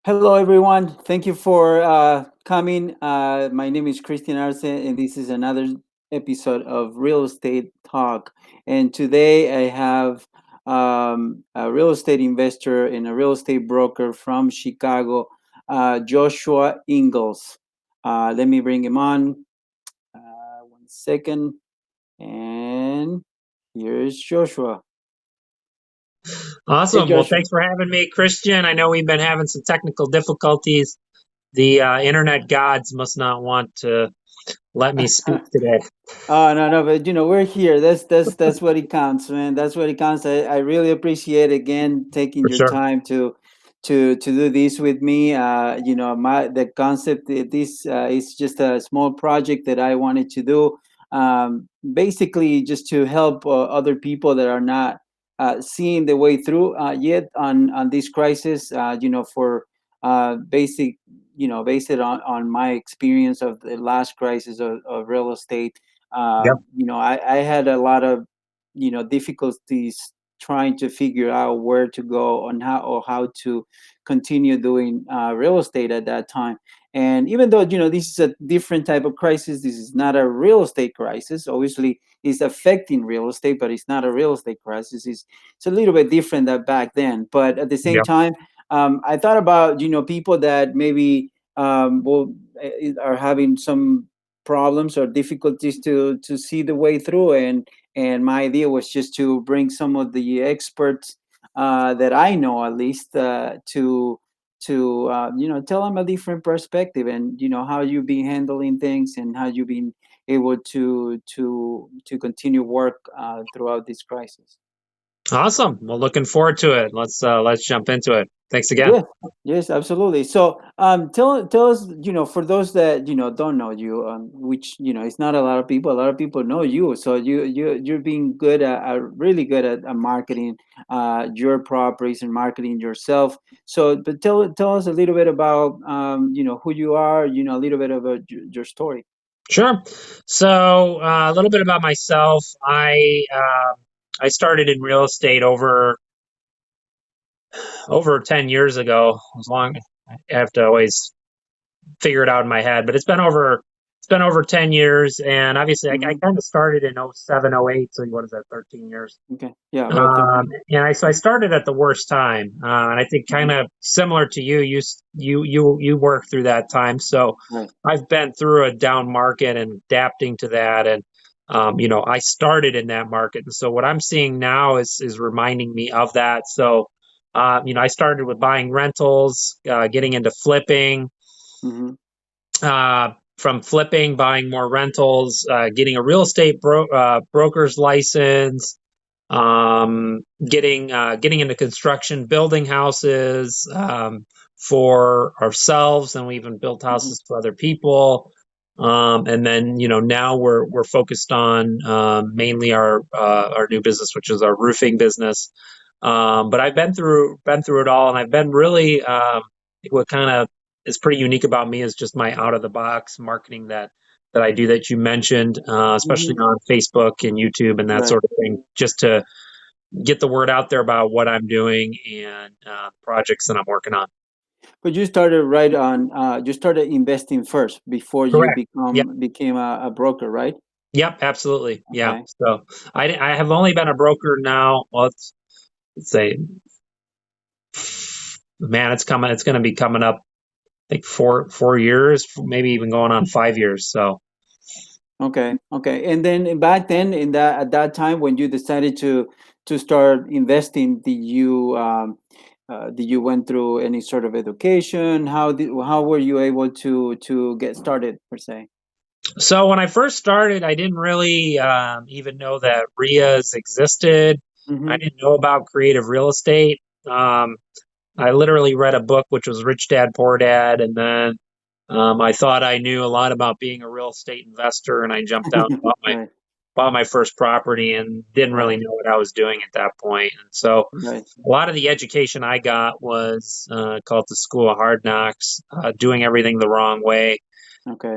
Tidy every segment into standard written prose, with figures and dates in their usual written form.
Hello, everyone. Thank you for coming. My name is Christian Arce, and this is another episode of Real Estate Talk. And today I have a real estate investor and a real estate broker from Chicago, Joshua Ingles. Let me bring him on. 1 second. And here's Joshua. Hey, Awesome. Well, Joshua. thanks for having me, Christian. I know we've been having some technical difficulties. The internet gods must not want to let me speak today. Oh no, no, but we're here. That's what it counts, man. That's what it counts. I really appreciate again taking For your sure. time to do this with me. My the concept this is just a small project that I wanted to do. Basically, just to help other people that are not seeing the way through yet on this crisis. For basic, based it on my experience of the last crisis of real estate. Yep. I had a lot of difficulties trying to figure out where to go on how to continue doing real estate at that time. And even though this is a different type of crisis, this is not a real estate crisis. Obviously, it's affecting real estate, but it's not a real estate crisis. It's a little bit different than back then. But at the same Yep. time, I thought about people that maybe are having some problems or difficulties to see the way through, and my idea was just to bring some of the experts that I know, at least, to tell them a different perspective, and how you've been handling things and how you've been able to continue work throughout this crisis. Awesome. Well, looking forward to it. Let's jump into it. Thanks again. Yes, yes, absolutely. So, tell us, for those that don't know you, which it's not a lot of people. A lot of people know you, so you're being good really good at marketing your properties and marketing yourself. So, but tell us a little bit about who you are. A little bit about your story. Sure. So a little bit about myself. I started in real estate over 10 years ago. As long I have to always figure it out in my head, but it's been over 10 years, and obviously I Hmm. kind of started in '07, '08. So what is that, 13 years? Okay, yeah, about 13. And I started at the worst time, and I think kind Hmm. of similar to you. You worked through that time, so Right. I've been through a down market and adapting to that, and I started in that market, and so what I'm seeing now is reminding me of that. So I started with buying rentals, getting into flipping, Hmm. from flipping, buying more rentals, getting a real estate broker's license, getting into construction, building houses for ourselves, and we even built Hmm. houses for other people. And then now we're focused on mainly our new business, which is our roofing business. But I've been through it all, and I've been really what kind of is pretty unique about me is just my out of the box marketing that I do that you mentioned, especially Hmm. on Facebook and YouTube and that Right. sort of thing, just to get the word out there about what I'm doing and projects that I'm working on. But you started right on. You started investing first before you Correct. Yep. became a broker, right? Yep. Absolutely. Yeah. Okay. So I have only been a broker now. Well, let's say, man, it's going to be coming up, I think, four years, maybe even going on 5 years. So Okay. Okay. And then back then, in that at that time when you decided to start investing, did you went through any sort of education? How were you able to get started per se? So when I first started, I didn't really even know that RIAs existed. I Mm-hmm. didn't know about creative real estate. Um, I literally read a book which was Rich Dad Poor Dad, and then I thought I knew a lot about being a real estate investor, and I jumped out and Right. bought my first property and didn't really Right. know what I was doing at that point. And so Right. a lot of the education I got was called the School of Hard Knocks, doing everything the wrong way. Okay.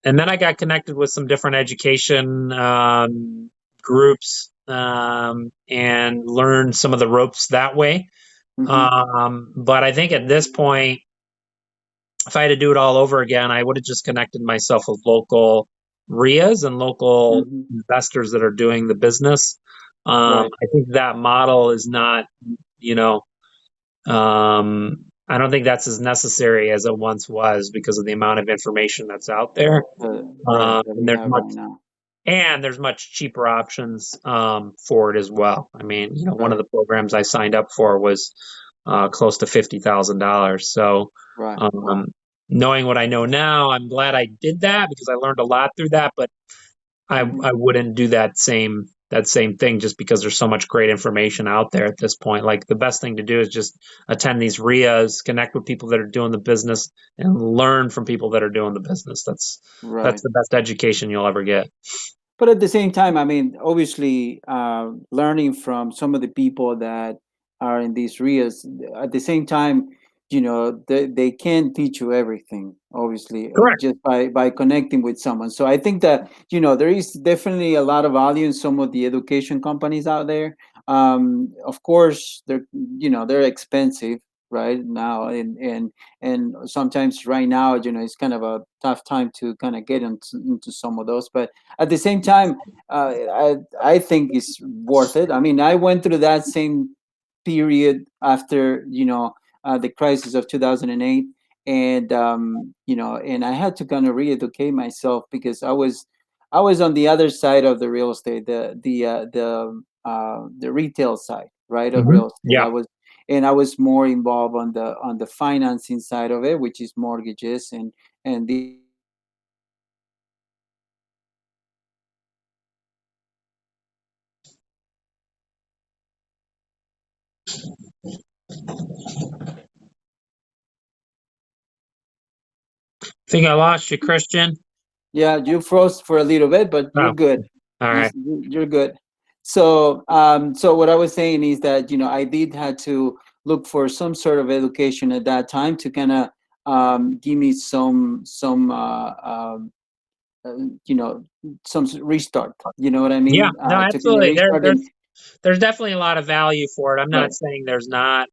And then I got connected with some different education groups, and learned some of the ropes that way. Mm-hmm. But I think at this point, if I had to do it all over again, I would have just connected myself with local RIAs and local Hmm. investors that are doing the business. Right. I think that model is not, you know, I don't think that's as necessary as it once was because of the amount of information that's out there. Right. That And we have right now. there's much cheaper options for it as well. I mean, one of Right. the programs I signed up for was close to $50,000. So, Right. Wow. um, knowing what I know now, I'm glad I did that because I learned a lot through that. But Hmm. I wouldn't do that same thing just because there's so much great information out there at this point. Like the best thing to do is just attend these RIAs, connect with people that are doing the business, and learn from people that are doing the business. That's Right. the best education you'll ever get. But at the same time, I mean, obviously, learning from some of the people that are in these RIAs, at the same time, they can't teach you everything, obviously, Correct. just by connecting with someone. So I think that, there is definitely a lot of value in some of the education companies out there. Of course, they're expensive right now, and sometimes right now, it's kind of a tough time to kind of get into some of those. But at the same time, I think it's worth it. I mean, I went through that same period after the crisis of 2008, and I had to kind of re-educate myself because I was on the other side of the real estate, the retail side, right, of real estate. Yeah. I was more involved on the financing side of it, which is mortgages and the Think I lost you, Christian. Yeah, you froze for a little bit, but you're Oh, good. all right. You're good. So what I was saying is that I did had to look for some sort of education at that time to kind of give me uh, you know some restart. You know what I Yeah. mean? No, To kind of absolutely. restart and There's definitely a lot of value for it. I'm not right. saying there's not.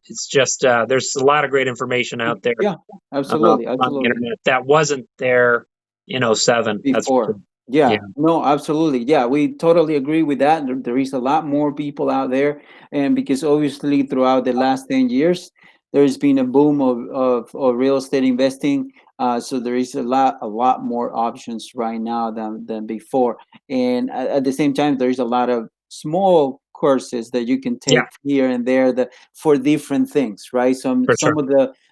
It's just there's a lot of great information out there Yeah, absolutely, on the absolutely. internet that wasn't there in '07. That's for Before. sure. Yeah. Yeah, no, absolutely. Yeah, we totally agree with that. There is a lot more people out there, and because obviously throughout the last 10 years, there's been a boom of real estate investing. So there is a lot more options right now than before. And at the same time, there is a lot of small courses that you can Yeah, take here and there that for different things, right? Some for some sure. of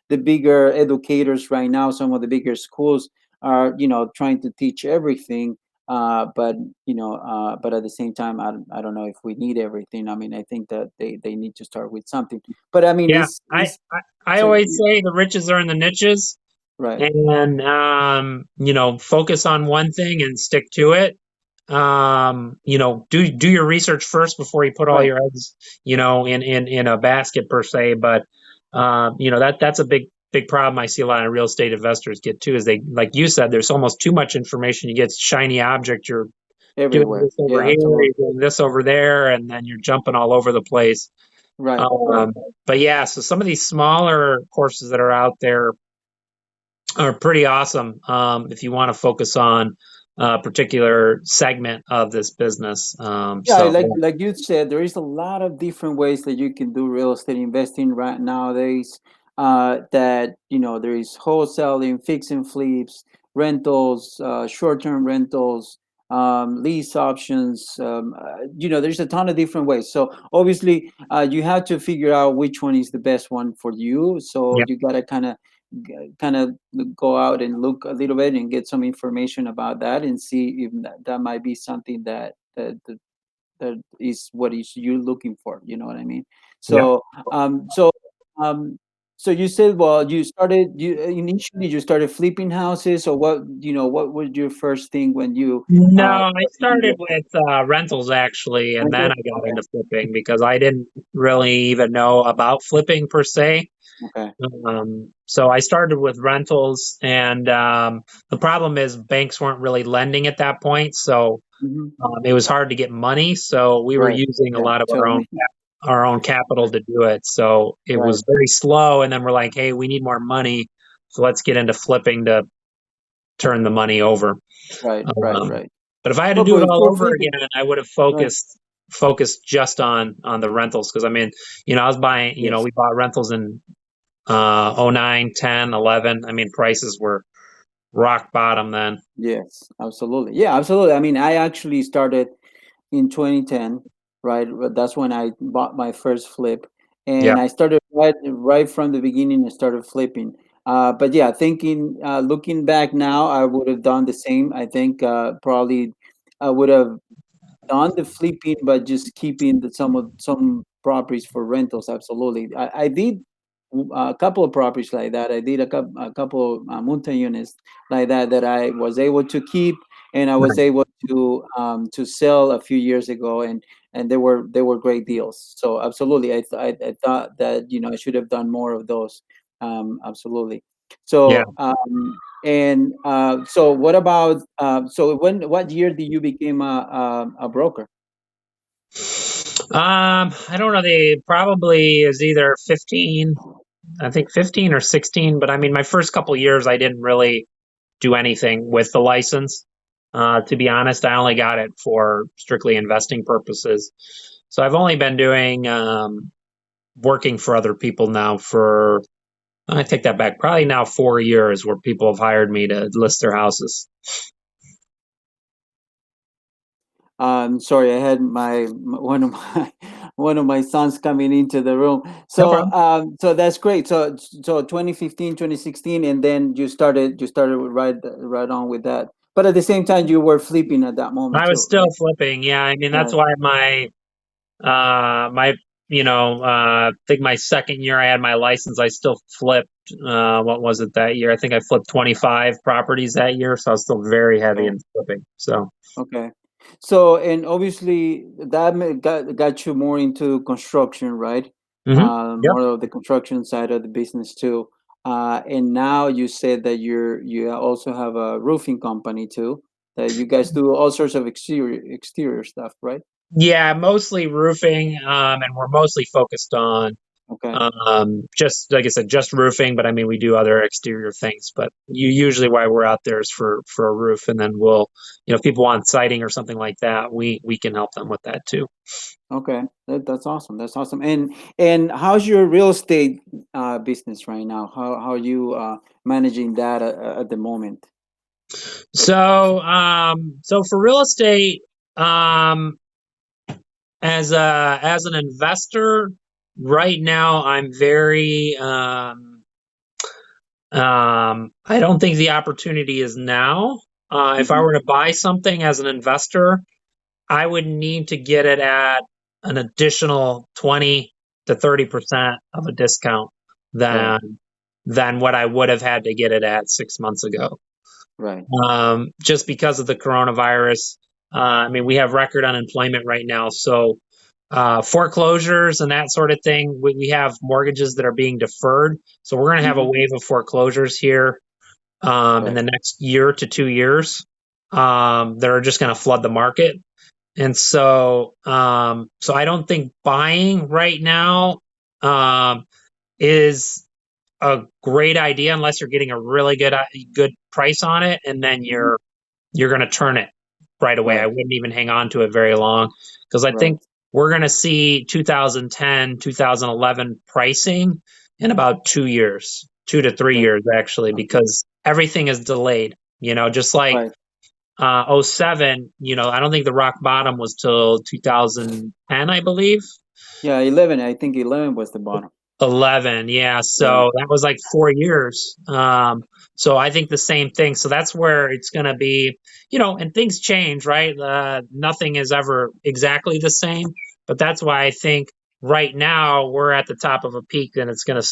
the bigger educators right now, some of the bigger schools are trying to teach everything, but at the same time, I don't know if we need everything. I mean, I think that they need to start with something. But I mean, Yeah, it's I so always say the riches are in the niches, right, and focus on one thing and stick to it. Do your research first before you put all right, your eggs, in a basket per se. But that's a big problem I see a lot of real estate investors get too. Is they, like you said, there's almost too much information. You get shiny object. You're doing everywhere. this over Yeah, here, you're absolutely. doing this over there, and then you're jumping all over the place. Right, right. Um, but yeah, so some of these smaller courses that are out there are pretty awesome if you want to focus on a particular segment of this business. Yeah, So like you said, there is a lot of different ways that you can do real estate investing right nowadays. That there is wholesaling, fix and flips, rentals, short-term rentals, lease options. There's a ton of different ways. So obviously, you have to figure out which one is the best one for you. So yeah, you gotta kind of go out and look a little bit and get some information about that and see if that might be something that is what is you looking for, you know what I mean? yeah. So um so um so you said, well, you initially you started flipping houses, or what was your first thing when you No, I started started investing? with rentals actually, and then Rental? I got Okay. into flipping because I didn't really even know about flipping per se. Okay. So I started with rentals, and the problem is banks weren't really lending at that point, so Hmm. it was hard to get money. So we were Right. using a Yeah, lot of totally. our own capital Right. to do it. So it Right. was very slow, and then we're like, hey, we need more money. let's get into flipping to turn the money over. Right, right, Um, right. but if I had to But do it all for over flipping, again, I would have right? focused just on the rentals, because I mean, I was buying, Yes. we bought rentals in 09, 10, 11. I mean, prices were rock bottom then. Yes, absolutely. Yeah, absolutely. I mean, I actually started in 2010, right? That's when I bought my first flip, Yeah. and I started right from the beginning. I started flipping. But yeah, thinking, looking back now, I would have done the same. I think probably I would have done the flipping, but just keeping some properties for rentals. Absolutely, I did a couple of properties like that. I did a couple multi units like that I was able to keep, and I was Right. able to sell a few years ago, and they were great deals. So absolutely, I thought that I should have done more of those. Absolutely. Yeah. So and so what about what year did you become a broker? I don't know. They probably is either 15, I think 15 or 16. But I mean, my first couple years, I didn't really do anything with the license. To be honest, I only got it for strictly investing purposes. So I've only been doing working for other people now for, I take that back, probably now 4 years, where people have hired me to list their houses. Sorry, I had one of my one of my sons coming into the room. No So problem. so that's great. So 2015, 2016, and then you started right on with that. But at the same time, you were flipping at that moment I was too, still right? flipping. Yeah. I mean, that's Right. why my I think my second year I had my license, I still flipped. What was it that year? I think I flipped 25 properties that year, so I was still very heavy Okay. in flipping. So, Okay. So, and obviously that got you more into construction, right? yep. More of the construction side of the business too. And now you said that you also have a roofing company too, that you guys do all sorts of exterior stuff, right? Yeah, mostly roofing, and we're mostly focused on Okay. just like I said, just roofing. But I mean, we do other exterior things. But usually why we're out there is for a roof, and then we'll, if people want siding or something like that, we can help them with that too. Okay. That's awesome. That's awesome. And how's your real estate business right now? How are you managing that at the moment? So for real estate, um, as an investor, right now I'm very I don't think the opportunity is now. If I Hmm. were to buy something as an investor, I would need to get it at an additional 20 to 30% of a discount Right. than what I would have had to get it at 6 months ago. Right. Just because of the coronavirus. I mean, we have record unemployment right now. So, foreclosures and that sort of thing, we have mortgages that are being deferred. So, we're going to have a Hmm. wave of foreclosures here in Right. the next year to 2 years that are just going to flood the market. And so I don't think buying right now um, is a great idea unless you're getting a really good price on it, and then Hmm. you're going to turn it right away. I Right. wouldn't even hang on to it very long, because I Right. think we're going to see 2010, 2011 pricing in about 2 years, 2 to 3 years actually, Okay. because everything is delayed. Just like Right. '07, I don't think the rock bottom was till 2010, I believe. Yeah, 11. I think 11 was the bottom. 11, yeah. Yeah. So that was like 4 years. So I think the same thing. So that's where it's going to be, and things change, right? Nothing is ever exactly the same. But that's why I think right now we're at the top of a peak, and it's going to,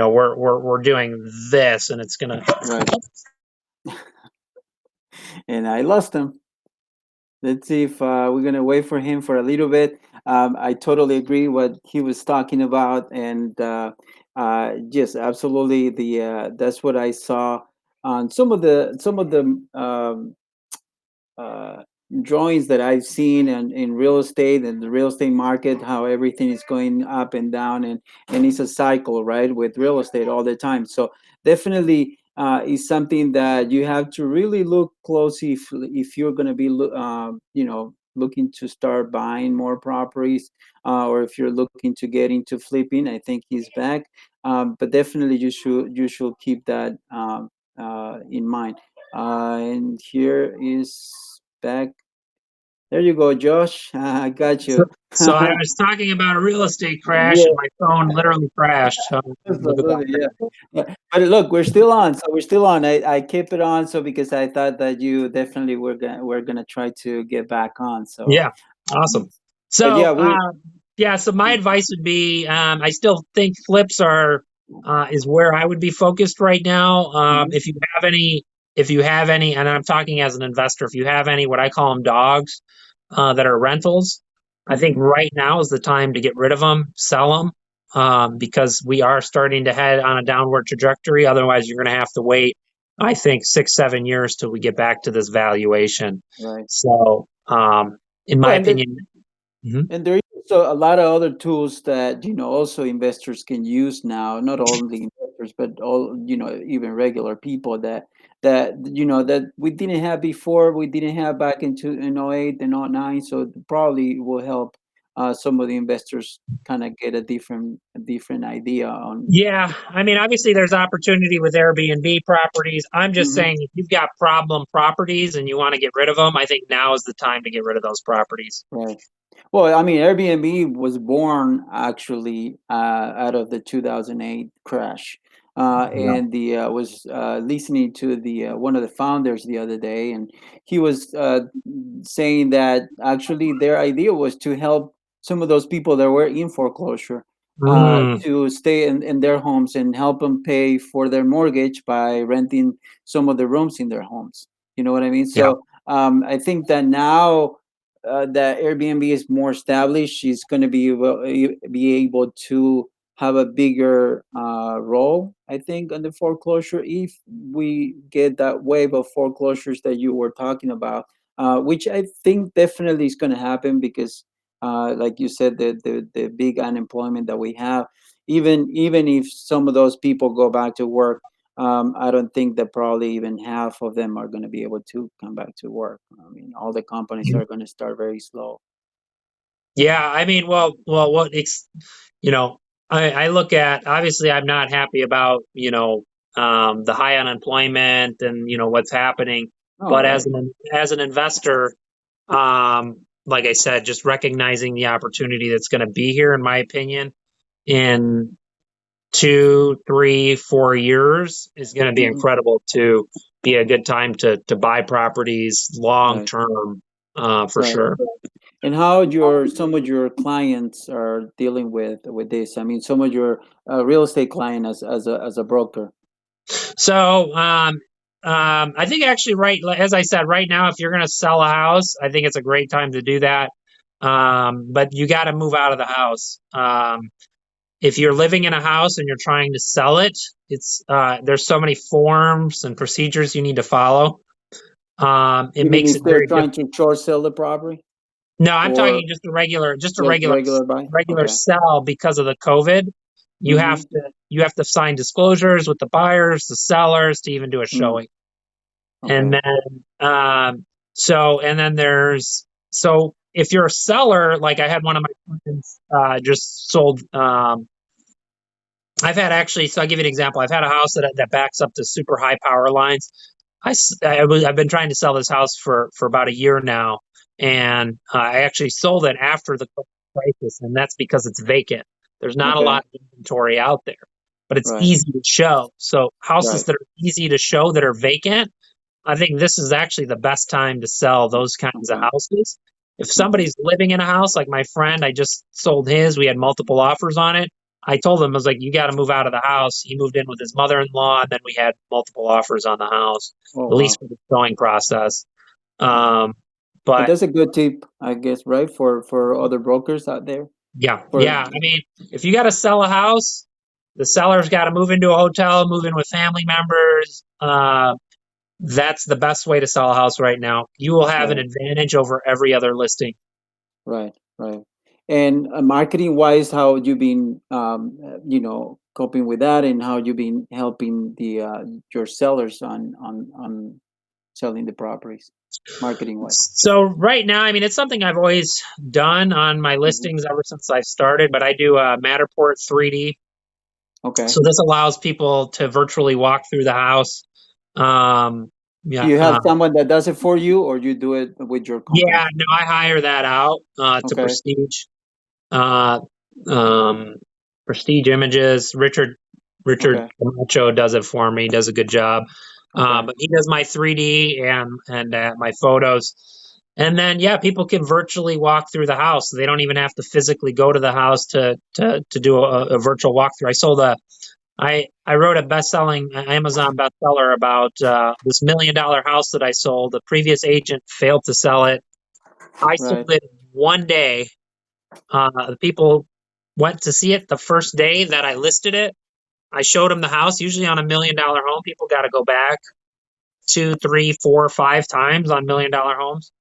we're doing this, and it's going to. Right. And I lost him. Let's see if we're gonna wait for him for a little bit. I totally agree what he was talking about, and yes, absolutely. That's what I saw on some of the uh, drawings that I've seen in real estate and the real estate market, how everything is going up and down, and it's a cycle, right, with real estate all the time. So definitely, is something that you have to really look closely if you're going to be looking to start buying more properties, or if you're looking to get into flipping. I think he's back, but definitely you should keep that in mind. And here is back. There you go, Josh. I got So, you. so I was talking about a real estate crash, Yeah, and my phone literally crashed. So we'll go back absolutely. there. Yeah. But look, we're still on. So we're still on. I kept it on so because I thought that you definitely we're gonna try to get back on. So, Yeah, awesome. but yeah, So, we. yeah, so my advice would be, I still think flips are is where I would be focused right now. Mhm. If you have any, and I'm talking as an investor, if you have any, what I call them dogs, that are rentals, I think Mhm. right now is the time to get rid of them, sell them, because we are starting to head on a downward trajectory. Otherwise, you're going to have to wait, I think, 6, 7 years till we get back to this valuation. Right. So, in my Well, and there, opinion. Mhm. and there is also a lot of other tools that also investors can use now. Not only investors, but all even regular people that we didn't have before. We didn't have back in 08 and 09. So probably will help some of the investors kind of get a different idea on. Yeah, I mean, obviously there's opportunity with Airbnb properties. I'm just Mhm. saying if you've got problem properties and you want to get rid of them, I think now is the time to get rid of those properties. Right. Well, I mean, Airbnb was born actually out of the 2008 crash, Yeah. and the was listening to the one of the founders the other day, and he was saying that actually their idea was to help some of those people that were in foreclosure Mm, to stay in their homes and help them pay for their mortgage by renting some of the rooms in their homes. You know what I mean? yeah. So I think that now that Airbnb is more established, she's going to be able to have a bigger role, I think, on the foreclosure if we get that wave of foreclosures that you were talking about, which I think definitely is going to happen because, like you said, the big unemployment that we have, even if some of those people go back to work, I don't think that probably even half of them are going to be able to come back to work. I mean, all the companies are going to start very slow. Yeah, I mean, what you know, I look at, obviously I'm not happy about, the high unemployment and, what's happening, Oh, but right. as an investor, like I said, just recognizing the opportunity that's going to be here, in my opinion, in 2, 3, 4 years is going to be Hmm. incredible to be a good time to buy properties long Right. term, for Right. sure. And how your some of your clients are dealing with this? I mean, some of your real estate client as a broker. So, I think actually, right, as I said, right now, if you're going to sell a house, I think it's a great time to do that. But you got to move out of the house. If you're living in a house and you're trying to sell it, there's so many forms and procedures you need to follow. It Even makes if it they're very trying difficult. to short sell the property No, I'm talking or just a just regular buy. regular Okay. sell because of the COVID. Mm-hmm. You have to sign disclosures with the buyers, the sellers to even do a Mm. showing. And Okay. then, and then so if you're a seller, like I had one of my clients, just sold, so I'll give you an example. I've had a house that backs up to super high power lines. I've been trying to sell this house for about a year now, and I actually sold it after the crisis, and that's because it's vacant. There's not a Okay. lot of inventory out there, but it's Right. easy to show. So houses Right. that are easy to show that are vacant, I think this is actually the best time to sell those kinds of Okay. houses. If Hmm. somebody's living in a house, like my friend, I just sold his, we had multiple offers on it. I told him, I was like, you got to move out of the house. He moved in with his mother in law, and then we had multiple offers on the house, Oh at least wow. for the selling process. Okay. Um, But but that's a good tip, I guess, right? For other brokers out there. yeah, For yeah. I mean, if you got to sell a house, the seller's got to move into a hotel, move in with family members. That's the best way to sell a house right now. You will have an right, advantage over every other listing. right, right. And marketing wise, how you been, coping with that, and how you been helping the your sellers on selling the properties, marketing wise? So right now, I mean, it's something I've always done on my Mhm. listings ever since I started, but I do Matterport 3D. Okay. So this allows people to virtually walk through the house. Um, Do yeah, you have someone that does it for you, or you do it with your company? yeah, no, I hire that out to Okay. uh, um, Prestige Images. Richard Okay. Camacho does it for me. Does a good job. Okay. But he does my 3D and my photos. And then yeah, people can virtually walk through the house. They don't even have to physically go to the house to do a virtual walkthrough. I wrote a best-selling Amazon bestseller about this $1 million house that I sold. The previous agent failed to sell it. I sold Right. it one day. The people went to see it the first day that I listed it. I showed them the house. Usually on $1 million home, people got to go back two, three, four, 5 times on $1 million homes.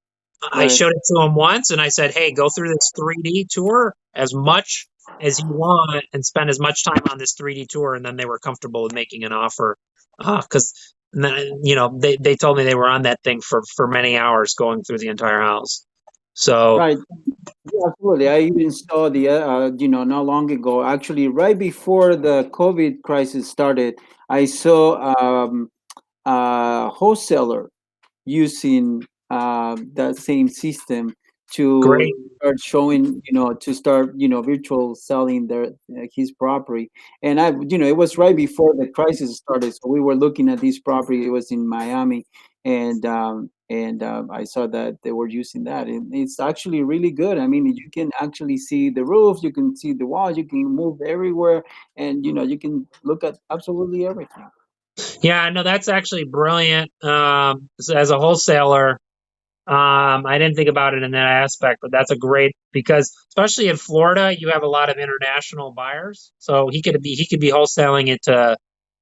I Right. showed it to them once and I said, hey, go through this 3D tour as much as you want and spend as much time on this 3D tour. And then they were comfortable with making an offer. Because then, they told me they were on that thing for many hours going through the entire house. So Right. Yeah, absolutely. I even saw not long ago, actually, right before the COVID crisis started, I saw a wholesaler using that same system to great. start showing, to start, virtual selling his property. And it was right before the crisis started, so we were looking at this property. It was in Miami, and I saw that they were using that, and it's actually really good. I mean, you can actually see the roof, you can see the walls, you can move everywhere, and you can look at absolutely everything. Yeah, no, that's actually brilliant. So as a wholesaler, I didn't think about it in that aspect, but that's a great because especially in Florida, you have a lot of international buyers. So he could be wholesaling it to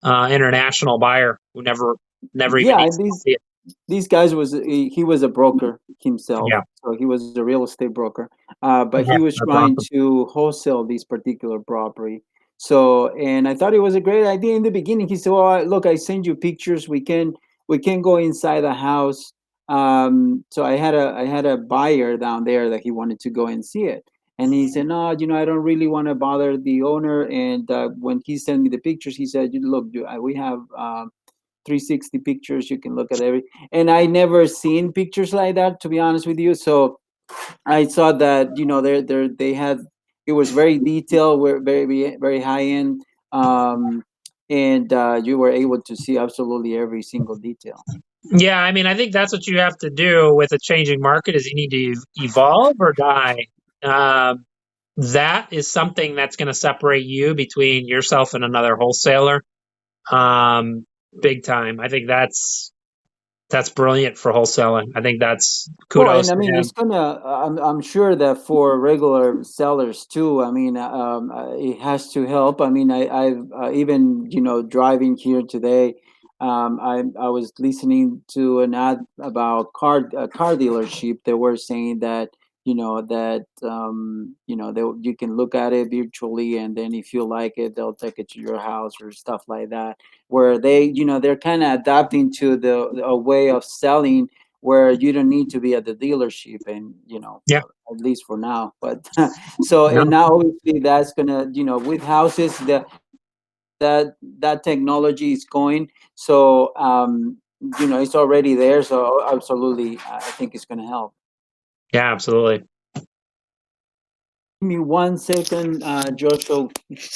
international buyer who never even Yeah, needs to see it. these guys he was a broker himself, Yeah, so he was a real estate broker, but yeah, he was that's trying awesome. to wholesale this particular property. So, and I thought it was a great idea in the beginning. He said, well, look, I send you pictures, we can go inside the house. So I had a buyer down there that he wanted to go and see it, and he said, no, I don't really want to bother the owner. And when he sent me the pictures, he said, look, we have 360 pictures, you can look at every, and I never seen pictures like that, to be honest with you. So I saw that, they had, it was very detailed, were very very high end, um and you were able to see absolutely every single detail. Yeah, I mean, I think that's what you have to do with a changing market is you need to evolve or die. Um, that is something that's going to separate you between yourself and another wholesaler. Um, Big time. I think that's brilliant for wholesaling. I think that's Oh, and kudos I to mean, it's him. gonna. I'm sure that for regular sellers too. I mean, it has to help. I mean, I've even driving here today. I was listening to an ad about car dealership. They were saying that you can look at it virtually, and then if you like it, they'll take it to your house or stuff like that. Where they're kind of adapting to a way of selling where you don't need to be at the dealership, and Yeah. at least for now. But so, No. and now obviously that's gonna, with houses, that technology is going. So it's already there, so absolutely, I think it's gonna help. Yeah, absolutely. Give me 1 second, Joshua.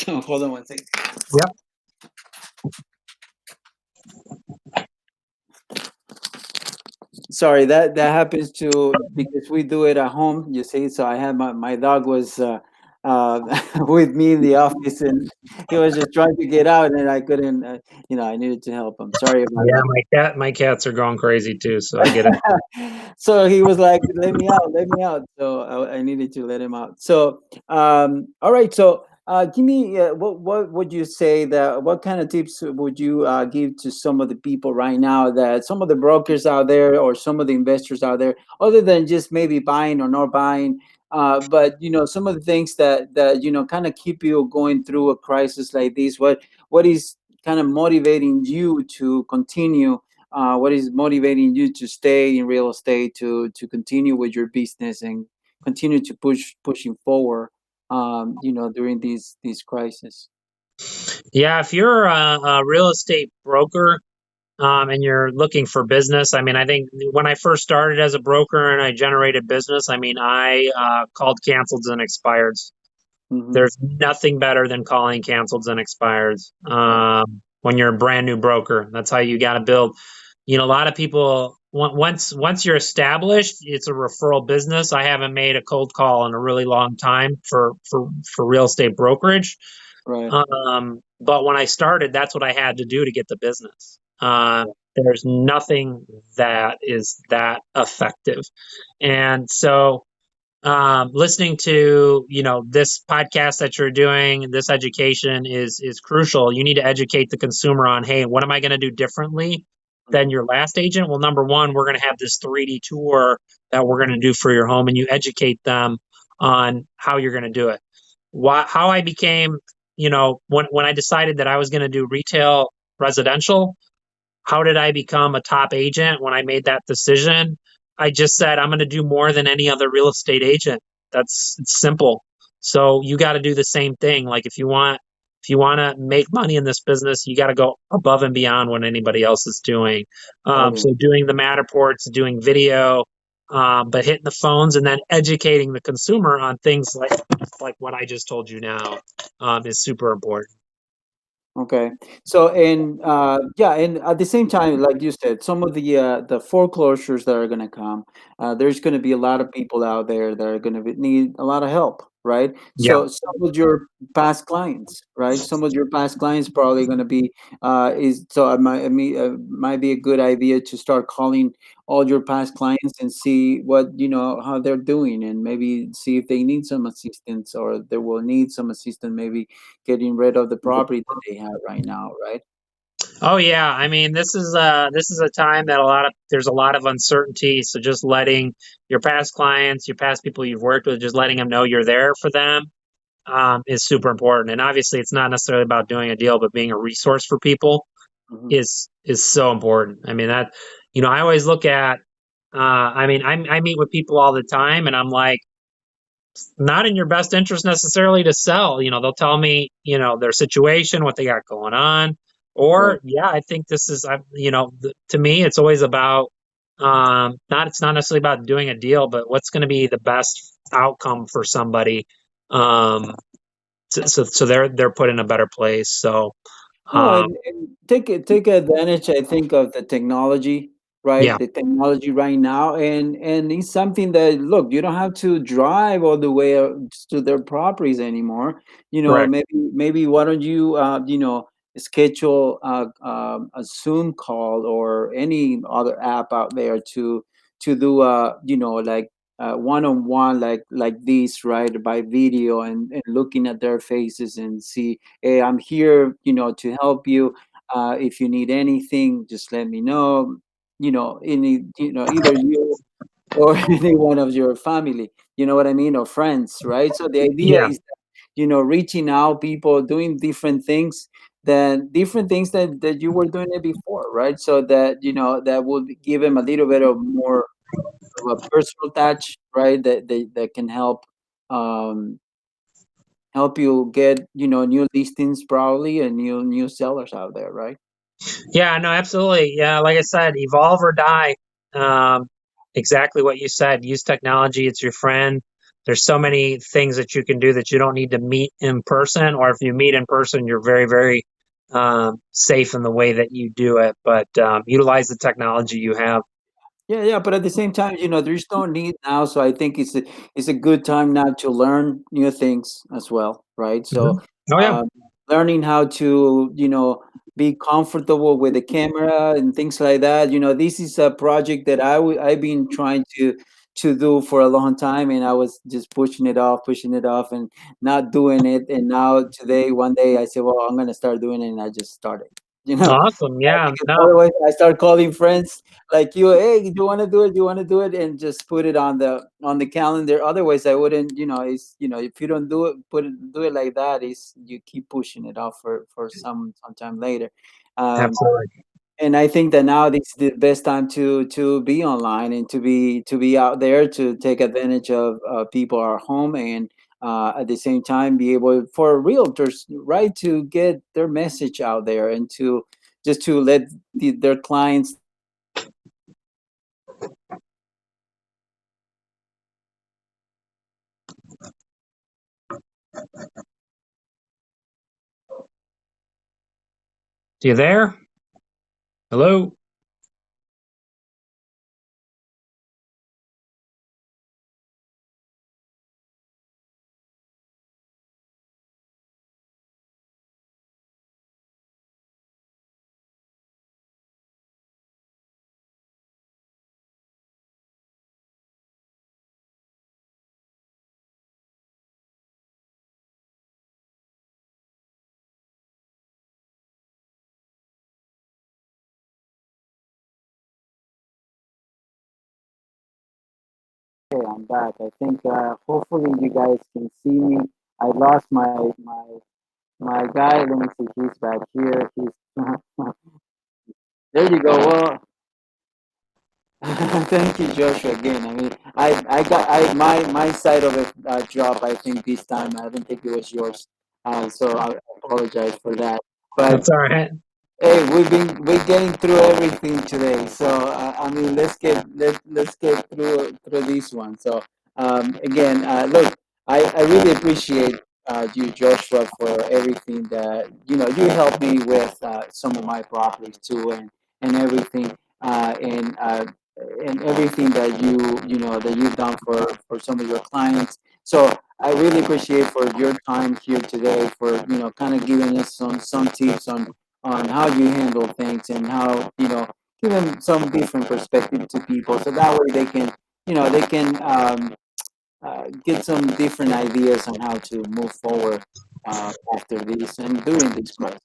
Hold on 1 second. Yep. Sorry, that happens to, because we do it at home, you see. So I had my dog was with me in the office, and he was just trying to get out, and I couldn't. I needed to help him. Sorry about Yeah, that. my cats are going crazy too, so I get it. So he was like, "Let me out, let me out." So I needed to let him out. So all right. So give me, what would you say, that what kind of tips would you give to some of the people right now, that some of the brokers out there or some of the investors out there, other than just maybe buying or not buying? But some of the things that kind of keep you going through a crisis like this. What is kind of motivating you to continue? What is motivating you to stay in real estate, to continue with your business and continue to pushing forward? During these crises. Yeah, if you're a real estate broker, and you're looking for business, I mean, I think when I first started as a broker and I generated business, I mean, I called canceleds and expireds. Hmm. There's nothing better than calling canceleds and expireds Right. when you're a brand new broker. That's how you got to build. A lot of people once you're established, it's a referral business. I haven't made a cold call in a really long time for real estate brokerage. Right. But when I started, that's what I had to do to get the business. There's nothing that is that effective. And so, listening to, this podcast that you're doing, this education is crucial. You need to educate the consumer on, hey, what am I going to do differently than Mhm. your last agent? Well, number one, we're going to have this 3D tour that we're going to do for your home, and you educate them on how you're going to do it. How I became, when I decided that I was going to do retail residential, how did I become a top agent when I made that decision? I just said, I'm going to do more than any other real estate agent. It's simple. So you got to do the same thing. Like if you want to make money in this business, you got to go above and beyond what anybody else is doing. Totally. So doing the Matterports, doing video, but hitting the phones and then educating the consumer on things like what I just told you now, is super important. Okay. So, and yeah, and at the same time, like you said, some of the foreclosures that are going to come, there's going to be a lot of people out there that are going to need a lot of help, right? Yeah. So, some of your past clients, right? Some of your past clients probably going to be is so might be a good idea to start calling all your past clients and see what how they're doing, and maybe see if they need some assistance or they will need some assistance, maybe getting rid of the property that they have right now, right? Oh yeah, I mean this is a time that there's a lot of uncertainty. So just letting your past clients, your past people you've worked with, just letting them know you're there for them, is super important. And obviously, it's not necessarily about doing a deal, but being a resource for people Hmm. is so important. I mean I always look at. I mean, I meet with people all the time, and I'm like, not in your best interest necessarily to sell. They'll tell me, their situation, what they got going on. Right. Or, yeah, I think this is, to me, it's always about, it's not necessarily about doing a deal, but what's going to be the best outcome for somebody. Um, so they're put in a better place. So, No, um, and take advantage, I think, of the technology, right? yeah, The technology right now, and it's something that, look, you don't have to drive all the way out to their properties anymore. correct. Maybe why don't you schedule a Zoom call or any other app out there to do like one on one, like this, right, by video, and looking at their faces and see, hey, I'm here, to help you. If you need anything, just let me know. Either you or any one of your family, you know what I mean, or friends, right? So the idea Yeah. is, reaching out, people doing different things that you were doing it before, right? So that that would give them a little bit of more of a personal touch, right? That can um, help you get new listings probably, and new sellers out there, right? Yeah, no, absolutely. Yeah, like I said, evolve or die. Um, exactly what you said. Use technology, it's your friend. There's so many things that you can do that you don't need to meet in person, or if you meet in person, you're very, very safe in the way that you do it. But utilize the technology you have. Yeah, yeah, but at the same time, there's no need now, so I think it's a good time now to learn new things as well, right? Mhm. So, Oh yeah. um, learning how to, be comfortable with the camera and things like that. This is a project that I've been trying to do for a long time, and I was just pushing it off, and not doing it. And now today, one day, I said, well, I'm gonna start doing it, and I just started. you know. Awesome. Yeah. Because No, otherwise I start calling friends like you, hey, do you want to do it? Do you want to do it? And just put it on the calendar. Otherwise, I wouldn't. It's if you don't do it, do it like that. Is you keep pushing it off for sometime later. Um, absolutely. and I think that now this is the best time to be online and to be out there to take advantage of people are home and at the same time be able for realtors right to get their message out there and to just to let their clients. You there? Hello? Okay, I'm back. I think hopefully you guys can see me. I lost my guy. Let me see. He's back here. He's there. You go. Well, thank you, Joshua. Again, I mean, I got my side of it dropped. I think this time. I don't think it was yours. So I apologize for that. But That's all right. hey, we're getting through everything today. So I mean, let's get through this one. So again, look, I really appreciate you, Joshua, for everything that you helped me with some of my properties too, and everything, and everything that that you've done for some of your clients. So I really appreciate for your time here today for kind of giving us some tips on how you handle things and how give them some different perspective to people so that way they can get some different ideas on how to move forward after this and during this crisis.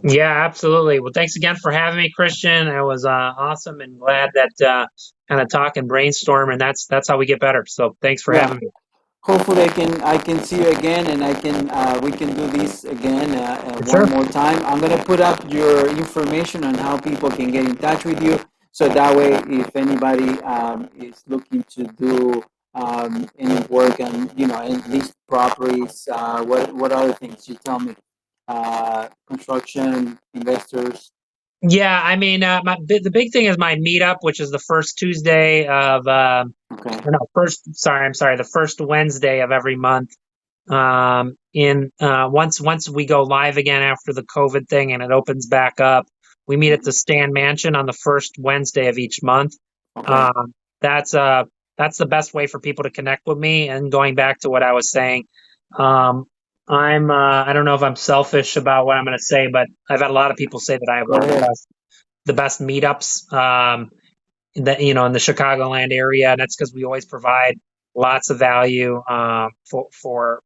Yeah, absolutely. Well, thanks again for having me, Christian. It was awesome and glad that kind of talk and brainstorm, and that's how we get better. So thanks for Yeah, having me. hopefully I can see you again and I can we can do this again For one sure. more time. I'm gonna put up your information on how people can get in touch with you, so that way if anybody is looking to do any work and and lease properties, what other things you tell me, construction investors. Yeah, I mean, the big thing is my meetup, which is the first Tuesday of, Okay. or no, I'm sorry, the first Wednesday of every month. In once we go live again after the COVID thing and it opens back up, we meet at Mhm. the Stan Mansion on the first Wednesday of each month. Okay. Um, that's uh that's the best way for people to connect with me. And going back to what I was saying, um, I don't know if I'm selfish about what I'm going to say, but I've had a lot of people say that I have Go one of ahead. the best meetups. In the Chicagoland area, and that's because we always provide lots of value for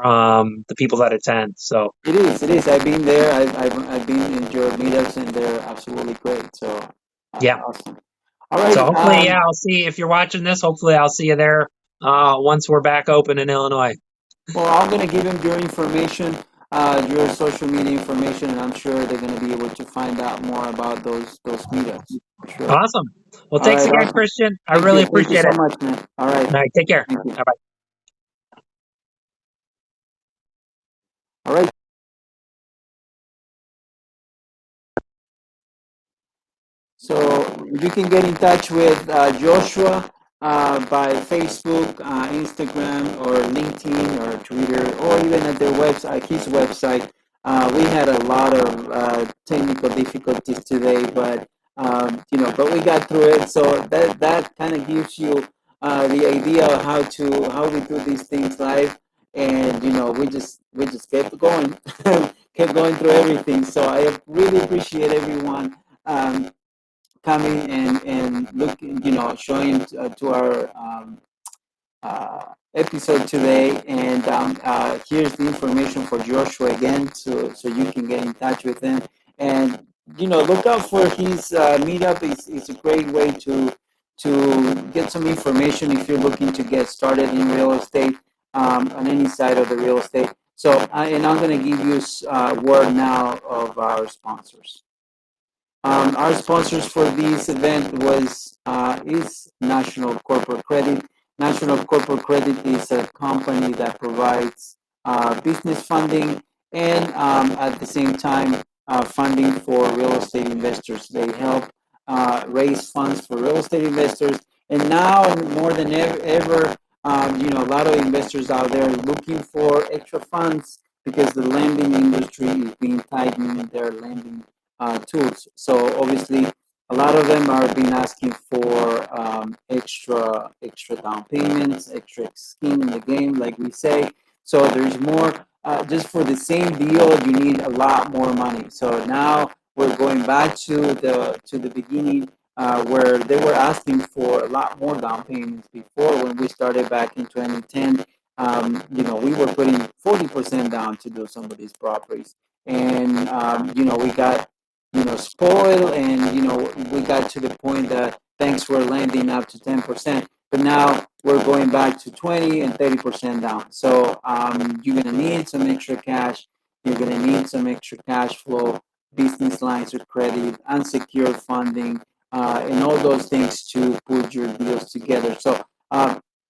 the people that attend. So It is. It is. I've been there. I've been in your meetups, and they're absolutely great. So yeah, awesome. All so right. hopefully, yeah, I'll see if you're watching this. Hopefully, I'll see you there once we're back open in Illinois. Well, I'm gonna give them your information, your social media information, and I'm sure they're gonna be able to find out more about those meetups for sure. Awesome. Well, All thanks right. again, Awesome. Christian. I Thank really you. Thank you appreciate so it. much, man. All right. All right, take care. Thank you. Bye bye. All right. So you can get in touch with Joshua by Facebook, Instagram, or LinkedIn, or Twitter, or even at their website, his website. We had a lot of technical difficulties today, but but we got through it. So that kind of gives you the idea of how we do these things live, and we just kept going, kept going through everything. So I really appreciate everyone. Coming and looking, showing to our episode today. And here's the information for Joshua again, so you can get in touch with him. And look out for his meetup. It's a great way to get some information if you're looking to get started in real estate on any side of the real estate. So, and I'm going to give you a word now of our sponsors. Our sponsors for this event was is National Corporate Credit. National Corporate Credit is a company that provides business funding and at the same time funding for real estate investors. They help raise funds for real estate investors, and now more than ever, a lot of investors out there looking for extra funds because the lending industry is being tightened in their lending tools. So obviously, a lot of them are being asking for extra down payments, extra skin in the game, like we say. So there's more. Just for the same deal, you need a lot more money. So now we're going back to the beginning where they were asking for a lot more down payments before when we started back in 2010. We were putting 40% down to do some of these properties, and we got spoiled, and we got to the point that banks were lending up to 10%, but now we're going back to 20 and 30% down. So you're going to need some extra cash. You're going to need some extra cash flow, business lines of credit, unsecured funding, and all those things to put your deals together. So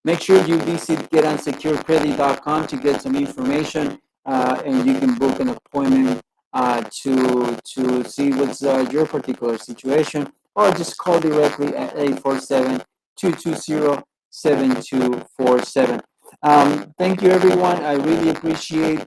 make sure you visit getunsecuredcredit.com to get some information, and you can book an appointment to see what's your particular situation, or just call directly at 847-220-7247. Thank you, everyone. I really appreciate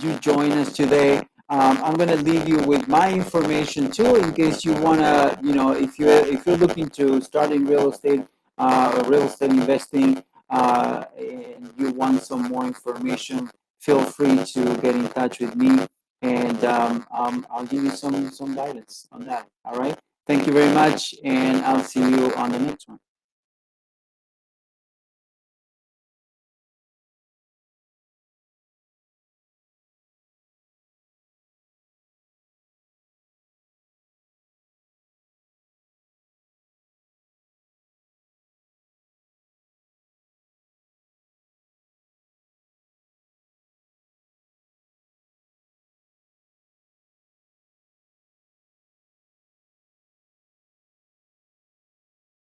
you join us today. I'm going to leave you with my information too, in case you want to, if you're looking to start in real estate or real estate investing, and you want some more information, feel free to get in touch with me, and I'll give you some guidance on that. All right. Thank you very much, and I'll see you on the next one.